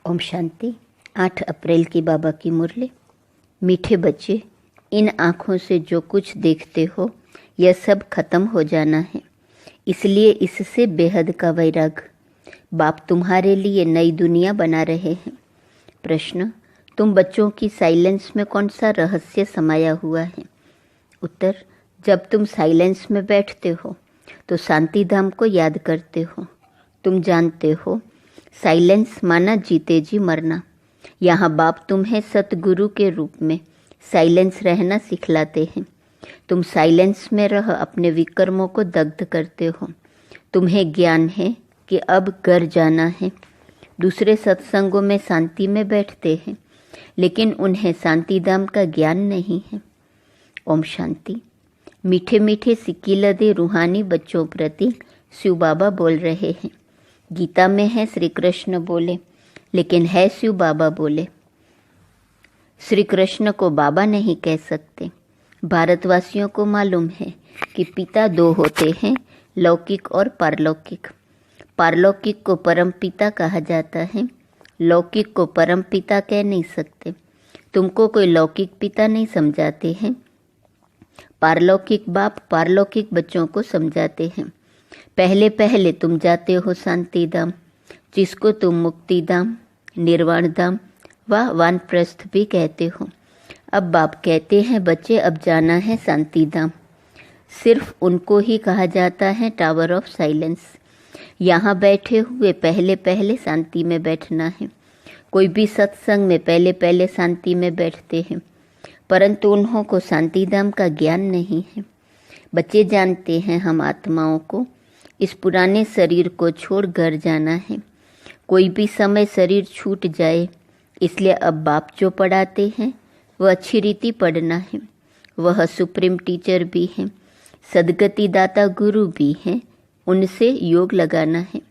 ओम शांति। 8 अप्रैल की बाबा की मुरली। मीठे बच्चे, इन आँखों से जो कुछ देखते हो यह सब खत्म हो जाना है, इसलिए इससे बेहद का वैराग। बाप तुम्हारे लिए नई दुनिया बना रहे हैं। प्रश्न, तुम बच्चों की साइलेंस में कौन सा रहस्य समाया हुआ है? उत्तर, जब तुम साइलेंस में बैठते हो तो शांति धाम को याद करते हो। तुम जानते हो साइलेंस माना जीते जी मरना। यहाँ बाप तुम्हें सतगुरु के रूप में साइलेंस रहना सिखलाते हैं। तुम साइलेंस में रह अपने विकर्मों को दग्ध करते हो। तुम्हें ज्ञान है कि अब घर जाना है। दूसरे सत्संगों में शांति में बैठते हैं, लेकिन उन्हें शांति धाम का ज्ञान नहीं है। ओम शांति। मीठे मीठे सिक्कीलदे रूहानी बच्चों प्रति शिव बाबा बोल रहे हैं। गीता में है श्री कृष्ण बोले, लेकिन है शिव बाबा बोले। श्री कृष्ण को बाबा नहीं कह सकते। भारतवासियों को मालूम है कि पिता 2 होते हैं, लौकिक और पारलौकिक। पारलौकिक को परम पिता कहा जाता है, लौकिक को परम पिता कह नहीं सकते। तुमको कोई लौकिक पिता नहीं समझाते हैं। पारलौकिक बाप पारलौकिक बच्चों को समझाते हैं। पहले पहले तुम जाते हो शांति धाम, जिसको तुम मुक्ति धाम, निर्वाण धाम व वानप्रस्थ भी कहते हो। अब बाप कहते हैं बच्चे अब जाना है शांति धाम। सिर्फ उनको ही कहा जाता है टावर ऑफ साइलेंस। यहाँ बैठे हुए पहले पहले शांति में बैठना है। कोई भी सत्संग में पहले पहले शांति में बैठते हैं, परंतु उन्हों को शांति धाम का ज्ञान नहीं है। बच्चे जानते हैं हम आत्माओं को इस पुराने शरीर को छोड़ घर जाना है। कोई भी समय शरीर छूट जाए, इसलिए अब बाप जो पढ़ाते हैं वह अच्छी रीति पढ़ना है। वह सुप्रीम टीचर भी हैं, सदगति दाता गुरु भी हैं, उनसे योग लगाना है।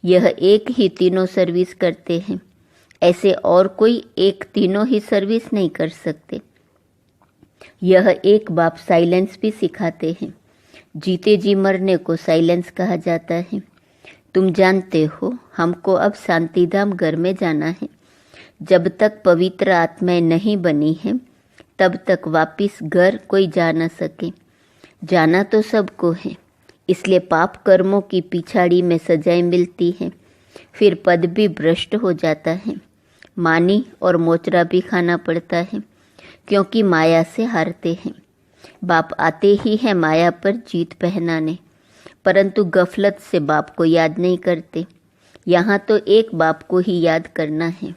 यह एक ही तीनों सर्विस करते हैं, ऐसे और कोई एक तीनों ही सर्विस नहीं कर सकते। यह एक बाप साइलेंस भी सिखाते हैं। जीते जी मरने को साइलेंस कहा जाता है। तुम जानते हो हमको अब शांति धाम घर में जाना है। जब तक पवित्र आत्माएं नहीं बनी हैं, तब तक वापिस घर कोई जा न सके। जाना तो सबको है, इसलिए पाप कर्मों की पिछाड़ी में सजाएं मिलती हैं। फिर पद भी भ्रष्ट हो जाता है। मानी और मोचरा भी खाना पड़ता है, क्योंकि माया से हारते हैं। बाप आते ही है माया पर जीत पहनाने, परंतु गफलत से बाप को याद नहीं करते। यहाँ तो एक बाप को ही याद करना है।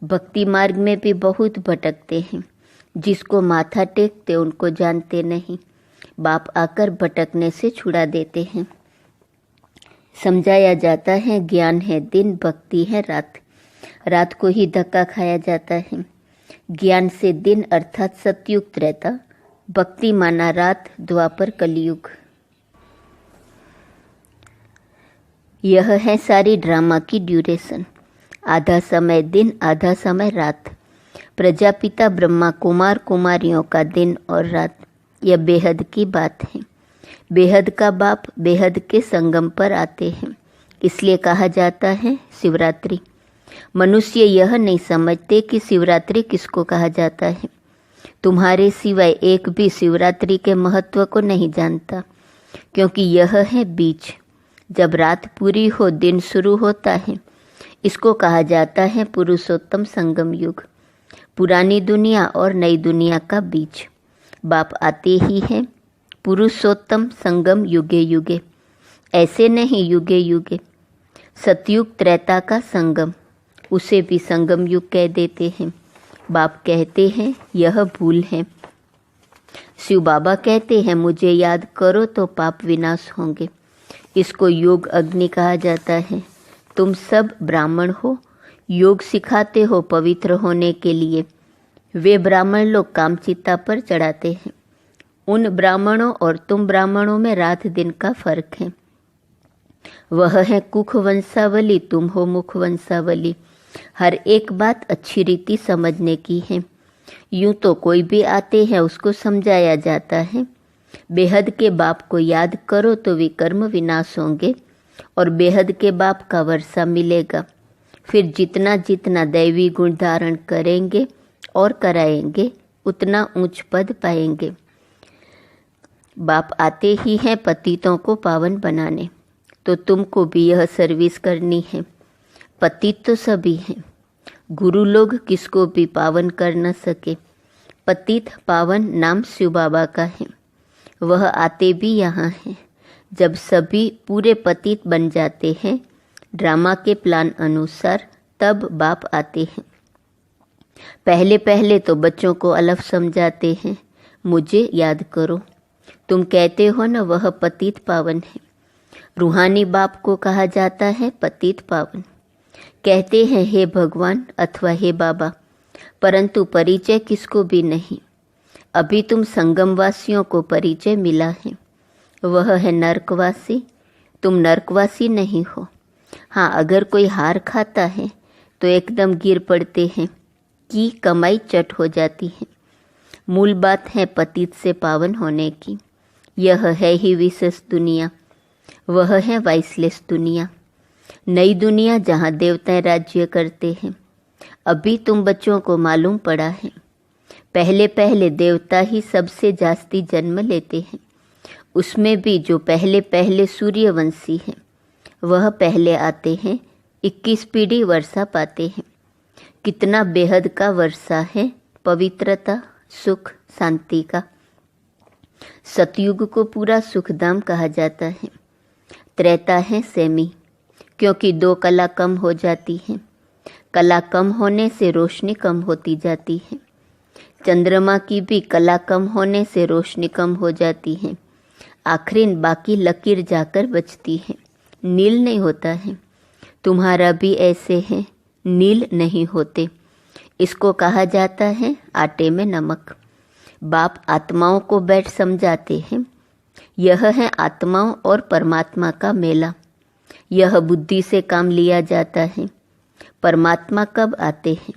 भक्ति मार्ग में भी बहुत भटकते हैं। जिसको माथा टेकते उनको जानते नहीं। बाप आकर भटकने से छुड़ा देते हैं। समझाया जाता है ज्ञान है दिन, भक्ति है रात। रात को ही धक्का खाया जाता है। ज्ञान से दिन अर्थात सतयुग रहता, भक्ति माना रात, द्वापर कलयुग। यह है सारी ड्रामा की ड्यूरेशन। आधा समय दिन, आधा समय रात। प्रजापिता ब्रह्मा कुमार कुमारियों का दिन और रात, यह बेहद की बात है। बेहद का बाप बेहद के संगम पर आते हैं, इसलिए कहा जाता है शिवरात्रि। मनुष्य यह नहीं समझते कि शिवरात्रि किसको कहा जाता है। तुम्हारे सिवाय एक भी शिवरात्रि के महत्व को नहीं जानता, क्योंकि यह है बीच। जब रात पूरी हो दिन शुरू होता है, इसको कहा जाता है पुरुषोत्तम संगम युग। पुरानी दुनिया और नई दुनिया का बीच। बाप आते ही हैं पुरुषोत्तम संगम युगे युगे, ऐसे नहीं युगे युगे। सतयुग त्रेता का संगम, उसे भी संगम युग कह देते हैं। बाप कहते हैं यह भूल है। शिव बाबा कहते हैं मुझे याद करो तो पाप विनाश होंगे। इसको योग अग्नि कहा जाता है। तुम सब ब्राह्मण हो, योग सिखाते हो पवित्र होने के लिए। वे ब्राह्मण लोग कामचिता पर चढ़ाते हैं। उन ब्राह्मणों और तुम ब्राह्मणों में रात दिन का फर्क है। वह है कुख वंशावली, तुम हो मुख वंशावली। हर एक बात अच्छी रीति समझने की है। यूं तो कोई भी आते हैं उसको समझाया जाता है। बेहद के बाप को याद करो तो विकर्म विनाश होंगे और बेहद के बाप का वर्षा मिलेगा। फिर जितना जितना दैवी गुण धारण करेंगे और कराएंगे उतना ऊंच पद पाएंगे। बाप आते ही हैं पतितों को पावन बनाने, तो तुमको भी यह सर्विस करनी है। पतित तो सभी हैं, गुरु लोग किसको भी पावन कर न सके। पतित पावन नाम शिव बाबा का है, वह आते भी यहाँ हैं। जब सभी पूरे पतित बन जाते हैं ड्रामा के प्लान अनुसार, तब बाप आते हैं। पहले पहले तो बच्चों को अलग समझाते हैं, मुझे याद करो। तुम कहते हो न वह पतित पावन है। रूहानी बाप को कहा जाता है पतित पावन। कहते हैं हे भगवान अथवा हे बाबा, परंतु परिचय किसको भी नहीं। अभी तुम संगमवासियों को परिचय मिला है, वह है नरकवासी। तुम नरकवासी नहीं हो। हाँ, अगर कोई हार खाता है तो एकदम गिर पड़ते हैं कि कमाई चट हो जाती है। मूल बात है पतित से पावन होने की। यह है ही विशेष दुनिया, वह है वाइसलेस दुनिया, नई दुनिया जहाँ देवताएं राज्य करते हैं। अभी तुम बच्चों को मालूम पड़ा है, पहले पहले देवता ही सबसे जास्ती जन्म लेते हैं। उसमें भी जो पहले पहले सूर्यवंशी हैं वह पहले आते हैं, 21 पीढ़ी वर्षा पाते हैं। कितना बेहद का वर्षा है, पवित्रता सुख शांति का। सतयुग को पूरा सुखधाम कहा जाता है। त्रेता है सेमी, क्योंकि 2 कला कम हो जाती है। कला कम होने से रोशनी कम होती जाती है। चंद्रमा की भी कला कम होने से रोशनी कम हो जाती है। आखिर बाकी लकीर जाकर बचती है, नील नहीं होता है। तुम्हारा भी ऐसे है, नील नहीं होते। इसको कहा जाता है आटे में नमक। बाप आत्माओं को बैठ समझाते हैं, यह है आत्माओं और परमात्मा का मेला। यह बुद्धि से काम लिया जाता है। परमात्मा कब आते हैं?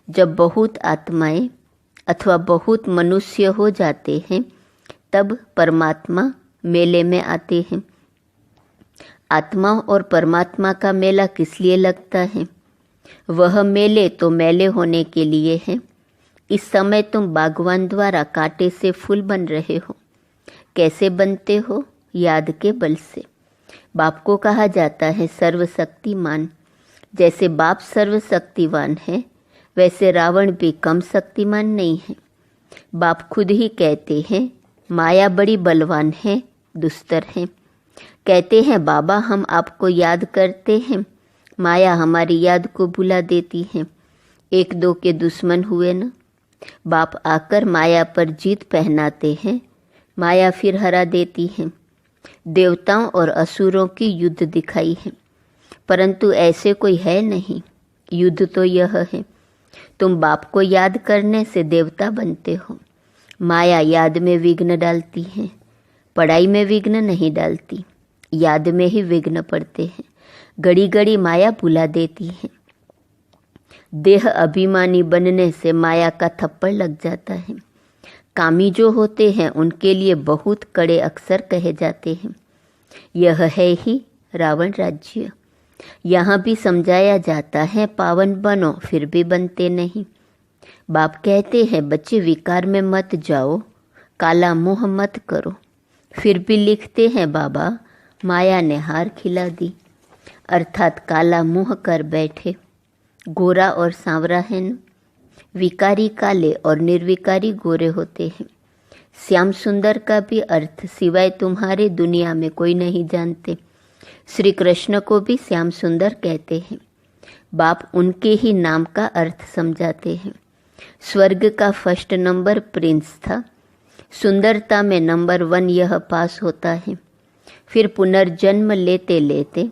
जब बहुत आत्माएं अथवा बहुत मनुष्य हो जाते हैं, तब परमात्मा मेले में आते हैं। आत्माओं और परमात्मा का मेला किस लिए लगता है? वह मेले तो मेले होने के लिए है। इस समय तुम बागवान द्वारा कांटे से फूल बन रहे हो। कैसे बनते हो? याद के बल से। बाप को कहा जाता है सर्वशक्तिमान। जैसे बाप सर्वशक्तिवान है, वैसे रावण भी कम शक्तिमान नहीं है। बाप खुद ही कहते हैं माया बड़ी बलवान है, दुस्तर है। कहते हैं बाबा हम आपको याद करते हैं, माया हमारी याद को भुला देती है। 1-2 के दुश्मन हुए न। बाप आकर माया पर जीत पहनाते हैं, माया फिर हरा देती है। देवताओं और असुरों की युद्ध दिखाई है, परंतु ऐसे कोई है नहीं। युद्ध तो यह है, तुम बाप को याद करने से देवता बनते हो। माया याद में विघ्न डालती है, पढ़ाई में विघ्न नहीं डालती, याद में ही विघ्न पड़ते हैं। घड़ी घड़ी माया भुला देती है। देह अभिमानी बनने से माया का थप्पड़ लग जाता है। कामी जो होते हैं उनके लिए बहुत कड़े अक्षर कहे जाते हैं। यह है ही रावण राज्य। यहाँ भी समझाया जाता है पावन बनो, फिर भी बनते नहीं। बाप कहते हैं बच्चे विकार में मत जाओ, काला मुंह मत करो। फिर भी लिखते हैं बाबा माया ने हार खिला दी, अर्थात काला मुंह कर बैठे। गोरा और सांवरा है न। विकारी काले और निर्विकारी गोरे होते हैं। श्याम सुंदर का भी अर्थ सिवाय तुम्हारे दुनिया में कोई नहीं जानते। श्री कृष्ण को भी श्याम सुंदर कहते हैं। बाप उनके ही नाम का अर्थ समझाते हैं। स्वर्ग का फर्स्ट नंबर प्रिंस था। सुंदरता में नंबर 1 यह पास होता है। फिर पुनर्जन्म लेते लेते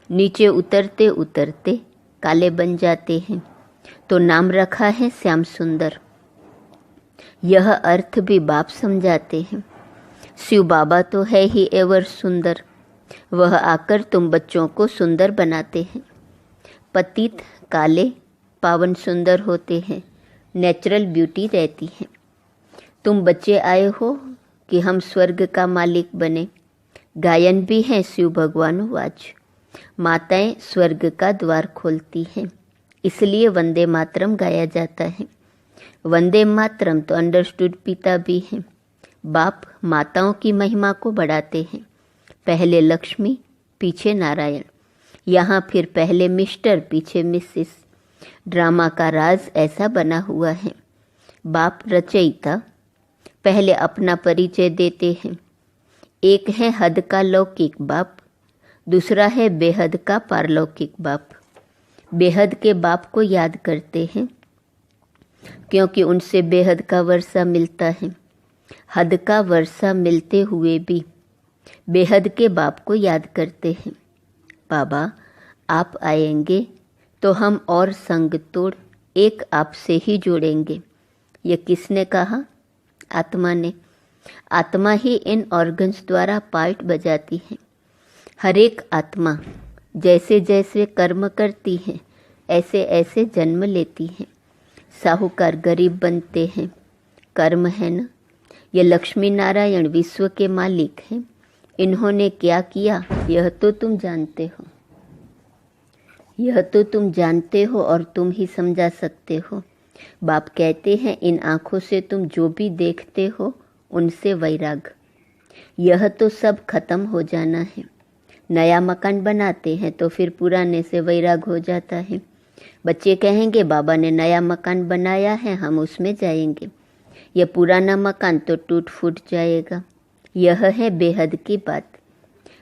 नीचे उतरते उतरते काले बन जाते हैं, तो नाम रखा है श्याम सुंदर। यह अर्थ भी बाप समझाते हैं। शिव बाबा तो है ही एवर सुंदर, वह आकर तुम बच्चों को सुंदर बनाते हैं। पतित काले पावन सुंदर होते हैं, नेचुरल ब्यूटी रहती है। तुम बच्चे आए हो कि हम स्वर्ग का मालिक बने। गायन भी है शिव भगवान वाच। माताएं स्वर्ग का द्वार खोलती हैं, इसलिए वंदे मातरम गाया जाता है। वंदे मातरम तो अंडरस्टूड पिता भी हैं। बाप माताओं की महिमा को बढ़ाते हैं। पहले लक्ष्मी, पीछे नारायण। यहाँ फिर पहले मिस्टर, पीछे मिसेस। ड्रामा का राज ऐसा बना हुआ है। बाप रचयिता पहले अपना परिचय देते हैं। एक है हद का लौकिक बाप, दूसरा है बेहद का पारलौकिक बाप। बेहद के बाप को याद करते हैं क्योंकि उनसे बेहद का वर्षा मिलता है। हद का वर्षा मिलते हुए भी बेहद के बाप को याद करते हैं। बाबा आप आएंगे तो हम और संग तोड़ एक आपसे ही जोड़ेंगे। ये किसने कहा? आत्मा ने। आत्मा ही इन ऑर्गन्स द्वारा पार्ट बजाती है। हर एक आत्मा जैसे जैसे कर्म करती है ऐसे ऐसे जन्म लेती है। साहूकार गरीब बनते हैं, कर्म है ना। ये लक्ष्मी नारायण विश्व के मालिक हैं। इन्होंने क्या किया यह तो तुम जानते हो, यह तो तुम जानते हो और तुम ही समझा सकते हो। बाप कहते हैं इन आँखों से तुम जो भी देखते हो उनसे वैराग। यह तो सब खत्म हो जाना है। नया मकान बनाते हैं तो फिर पुराने से वैराग हो जाता है। बच्चे कहेंगे बाबा ने नया मकान बनाया है, हम उसमें जाएंगे। यह पुराना मकान तो टूट फूट जाएगा। यह है बेहद की बात।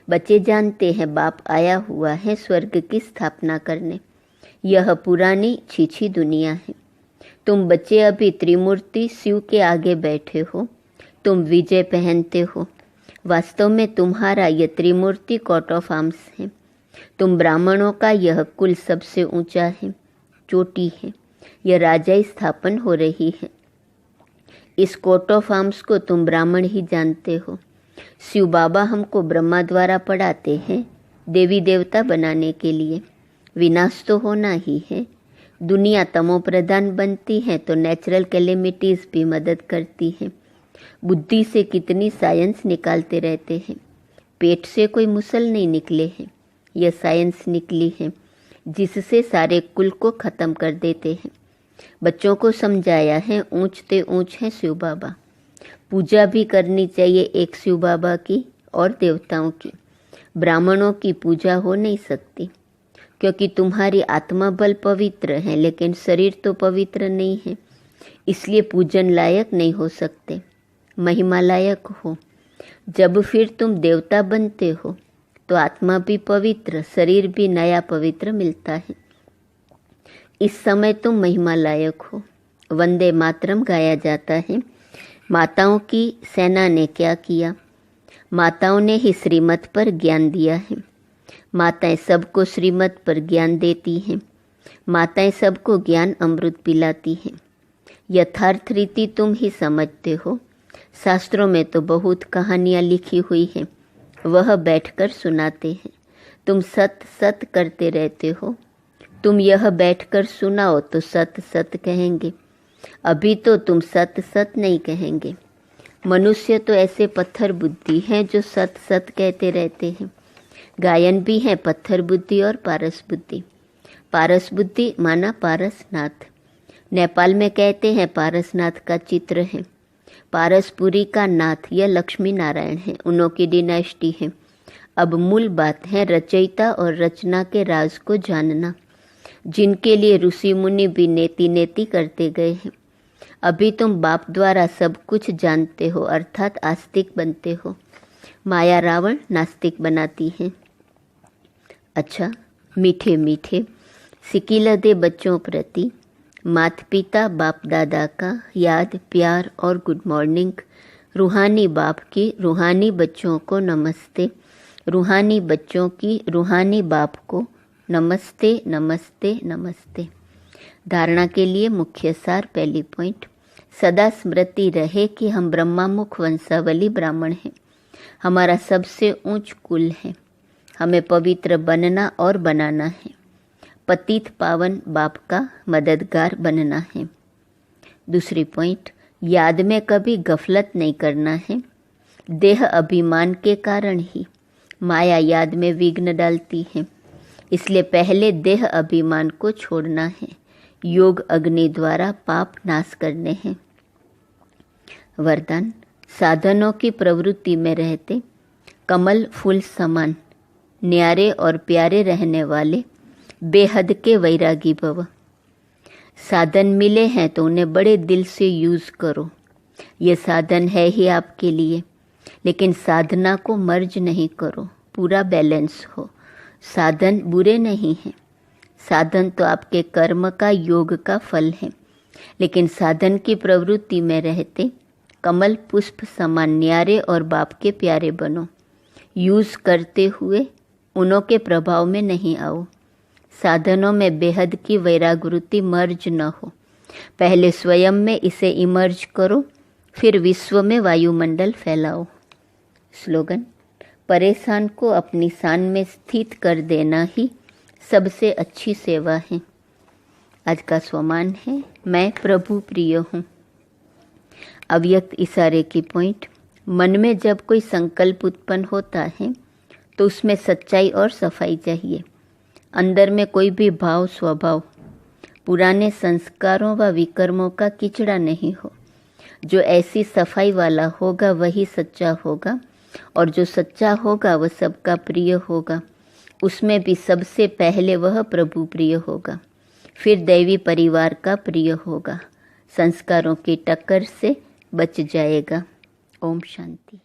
बच्चे जानते हैं बाप आया हुआ है स्वर्ग की स्थापना करने। यह पुरानी छीछी दुनिया है। तुम बच्चे अभी त्रिमूर्ति शिव के आगे बैठे हो, तुम विजय पहनते हो। वास्तव में तुम्हारा यह त्रिमूर्ति कोट ऑफ आर्म्स है। तुम ब्राह्मणों का यह कुल सबसे ऊंचा है, चोटी है। यह राजाई स्थापन हो रही है। इस कोट ऑफ आर्म्स को तुम ब्राह्मण ही जानते हो। शिव बाबा हमको ब्रह्मा द्वारा पढ़ाते हैं देवी देवता बनाने के लिए। विनाश तो होना ही है। दुनिया तमो प्रधान बनती है तो नेचुरल कैलेमिटीज भी मदद करती है। बुद्धि से कितनी साइंस निकालते रहते हैं, पेट से कोई मुसल नहीं निकले हैं। यह साइंस निकली है जिससे सारे कुल को ख़त्म कर देते हैं। बच्चों को समझाया है ऊंचते ऊंच हैं शिव बाबा। पूजा भी करनी चाहिए एक शिव बाबा की और देवताओं की। ब्राह्मणों की पूजा हो नहीं सकती क्योंकि तुम्हारी आत्मा बल पवित्र है लेकिन शरीर तो पवित्र नहीं है, इसलिए पूजन लायक नहीं हो सकते। महिमा लायक हो। जब फिर तुम देवता बनते हो तो आत्मा भी पवित्र, शरीर भी नया पवित्र मिलता है। इस समय तुम महिमा लायक हो। वंदे मातरम गाया जाता है। माताओं की सेना ने क्या किया? माताओं ने ही श्रीमत पर ज्ञान दिया है। माताएं सबको श्रीमत पर ज्ञान देती हैं। माताएं सबको ज्ञान अमृत पिलाती हैं। यथार्थ रीति तुम ही समझते हो। शास्त्रों में तो बहुत कहानियाँ लिखी हुई हैं, वह बैठकर सुनाते हैं। तुम सत सत करते रहते हो। तुम यह बैठकर सुनाओ तो सत सत कहेंगे। अभी तो तुम सत सत नहीं कहेंगे। मनुष्य तो ऐसे पत्थर बुद्धि हैं जो सत सत कहते रहते हैं। गायन भी है पत्थर बुद्धि और पारस बुद्धि। पारस बुद्धि माना पारसनाथ। नेपाल में कहते हैं पारसनाथ का चित्र है। पारसपुरी का नाथ यह लक्ष्मी नारायण है, उन्हों की डिनाइस्टी है। अब मूल बात है रचयिता और रचना के राज को जानना, जिनके लिए ऋषि मुनि भी नेति नेति करते गए हैं। अभी तुम बाप द्वारा सब कुछ जानते हो अर्थात आस्तिक बनते हो। माया रावण नास्तिक बनाती है। अच्छा, मीठे मीठे सिकिलदे बच्चों प्रति माता पिता बाप दादा का याद प्यार और गुड मॉर्निंग। रूहानी बाप की रूहानी बच्चों को नमस्ते। रूहानी बच्चों की रूहानी बाप को नमस्ते नमस्ते नमस्ते। धारणा के लिए मुख्य सार। पहली पॉइंट, सदा स्मृति रहे कि हम ब्रह्मा मुख वंशावली ब्राह्मण हैं। हमारा सबसे ऊंच कुल है। हमें पवित्र बनना और बनाना है। पतित पावन बाप का मददगार बनना है। दूसरी पॉइंट, याद में कभी गफलत नहीं करना है। देह अभिमान के कारण ही माया याद में विघ्न डालती है। इसलिए पहले देह अभिमान को छोड़ना है, योग अग्नि द्वारा पाप नाश करने हैं। वरदान, साधनों की प्रवृत्ति में रहते कमल फूल समान न्यारे और प्यारे रहने वाले बेहद के वैरागी भव। साधन मिले हैं तो उन्हें बड़े दिल से यूज़ करो। ये साधन है ही आपके लिए, लेकिन साधना को मर्ज नहीं करो, पूरा बैलेंस हो। साधन बुरे नहीं हैं, साधन तो आपके कर्म का, योग का फल है, लेकिन साधन की प्रवृत्ति में रहते कमल पुष्प समान न्यारे और बाप के प्यारे बनो। यूज़ करते हुए उनों के प्रभाव में नहीं आओ। साधनों में बेहद की वैराग्यवृत्ति मर्ज न हो। पहले स्वयं में इसे इमर्ज करो, फिर विश्व में वायुमंडल फैलाओ। स्लोगन, परेशान को अपनी शान में स्थित कर देना ही सबसे अच्छी सेवा है। आज का स्वमान है, मैं प्रभु प्रिय हूँ। अव्यक्त इशारे की पॉइंट, मन में जब कोई संकल्प उत्पन्न होता है तो उसमें सच्चाई और सफाई चाहिए। अंदर में कोई भी भाव स्वभाव, पुराने संस्कारों व विकर्मों का किचड़ा नहीं हो। जो ऐसी सफाई वाला होगा वही सच्चा होगा, और जो सच्चा होगा वह सबका प्रिय होगा। उसमें भी सबसे पहले वह प्रभु प्रिय होगा, फिर दैवी परिवार का प्रिय होगा। संस्कारों की टक्कर से बच जाएगा। ओम शांति।